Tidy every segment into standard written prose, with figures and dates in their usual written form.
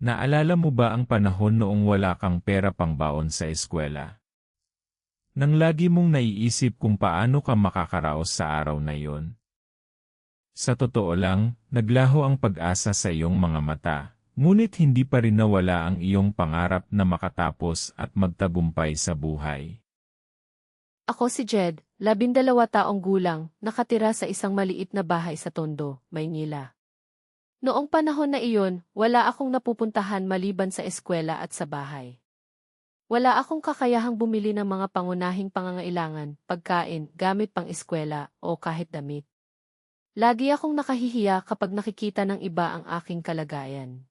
Naalala mo ba ang panahon noong wala kang pera pangbaon sa eskwela? Nang lagi mong naiisip kung paano ka makakaraos sa araw na iyon? Sa totoo lang, naglaho ang pag-asa sa iyong mga mata, ngunit hindi pa rin nawala ang iyong pangarap na makatapos at magtagumpay sa buhay. Ako si Jed, 12 taong gulang, nakatira sa isang maliit na bahay sa Tondo, Maynila. Noong panahon na iyon, wala akong napupuntahan maliban sa eskwela at sa bahay. Wala akong kakayahang bumili ng mga pangunahing pangangailangan, pagkain, gamit pang eskwela, o kahit damit. Lagi akong nakahihiya kapag nakikita ng iba ang aking kalagayan.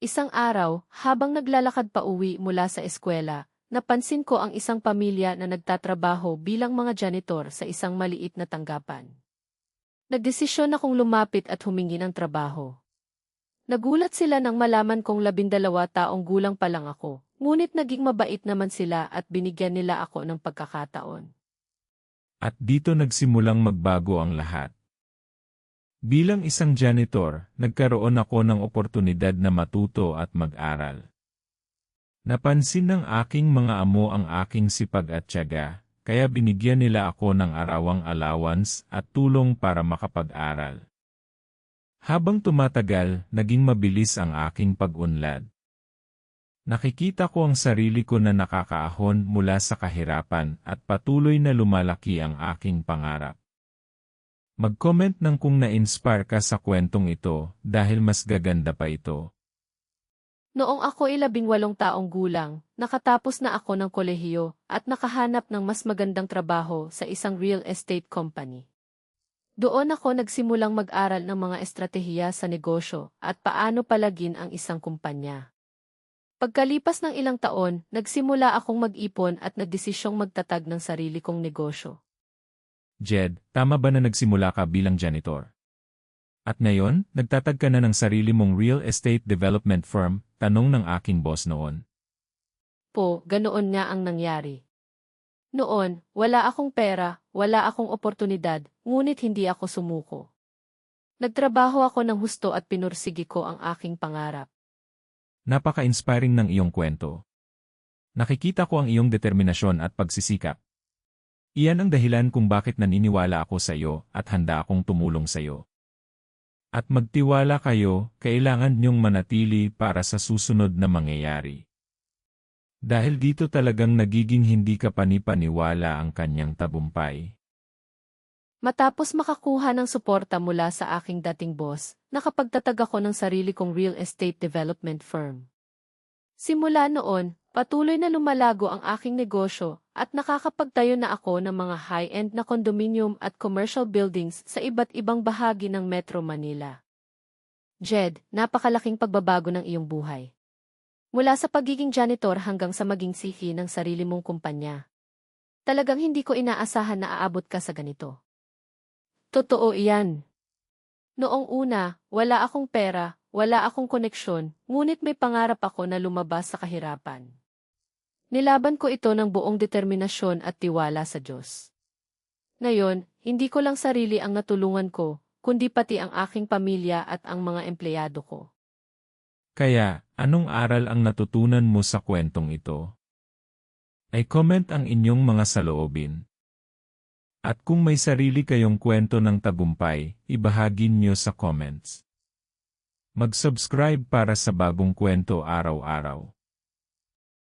Isang araw, habang naglalakad pa uwi mula sa eskwela, napansin ko ang isang pamilya na nagtatrabaho bilang mga janitor sa isang maliit na tanggapan. Nagdesisyon akong lumapit at humingi ng trabaho. Nagulat sila nang malaman kong 12 taong gulang pa lang ako, ngunit naging mabait naman sila at binigyan nila ako ng pagkakataon. At dito nagsimulang magbago ang lahat. Bilang isang janitor, nagkaroon ako ng oportunidad na matuto at mag-aral. Napansin ng aking mga amo ang aking sipag at tiyaga, kaya binigyan nila ako ng arawang allowance at tulong para makapag-aral. Habang tumatagal, naging mabilis ang aking pag-unlad. Nakikita ko ang sarili ko na nakakaahon mula sa kahirapan at patuloy na lumalaki ang aking pangarap. Mag-comment ng kung na-inspire ka sa kwentong ito dahil mas gaganda pa ito. Noong ako 18 taong gulang, nakatapos na ako ng kolehiyo at nakahanap ng mas magandang trabaho sa isang real estate company. Doon ako nagsimulang mag-aral ng mga estratehiya sa negosyo at paano palagin ang isang kumpanya. Pagkalipas ng ilang taon, nagsimula akong mag-ipon at nagdesisyong magtatag ng sarili kong negosyo. Jed, tama ba na nagsimula ka bilang janitor? At ngayon, nagtatag ka na ng sarili mong real estate development firm, tanong ng aking boss noon. Ganoon nga ang nangyari. Noon, wala akong pera, wala akong oportunidad, ngunit hindi ako sumuko. Nagtrabaho ako ng husto at pinursigi ko ang aking pangarap. Napaka-inspiring ng iyong kwento. Nakikita ko ang iyong determinasyon at pagsisikap. Iyan ang dahilan kung bakit naniniwala ako sa iyo at handa akong tumulong sa iyo. At magtiwala kayo, kailangan niyong manatili para sa susunod na mangyayari. Dahil dito talagang nagiging hindi ka panipaniwala ang kanyang tagumpay. Matapos makakuha ng suporta mula sa aking dating boss, nakapagtatag ako ng sarili kong real estate development firm. Simula noon, patuloy na lumalago ang aking negosyo at nakakapagtayo na ako ng mga high-end na condominium at commercial buildings sa iba't ibang bahagi ng Metro Manila. Jed, napakalaking pagbabago ng iyong buhay. Mula sa pagiging janitor hanggang sa maging CEO ng sarili mong kumpanya. Talagang hindi ko inaasahan na aabot ka sa ganito. Totoo iyan. Noong una, wala akong pera, wala akong koneksyon, ngunit may pangarap ako na lumabas sa kahirapan. Nilaban ko ito ng buong determinasyon at tiwala sa Diyos. Ngayon, hindi ko lang sarili ang natulungan ko, kundi pati ang aking pamilya at ang mga empleyado ko. Kaya, anong aral ang natutunan mo sa kwentong ito? Ay comment ang inyong mga saloobin. At kung may sarili kayong kwento ng tagumpay, ibahagi niyo sa comments. Mag-subscribe para sa bagong kwento araw-araw.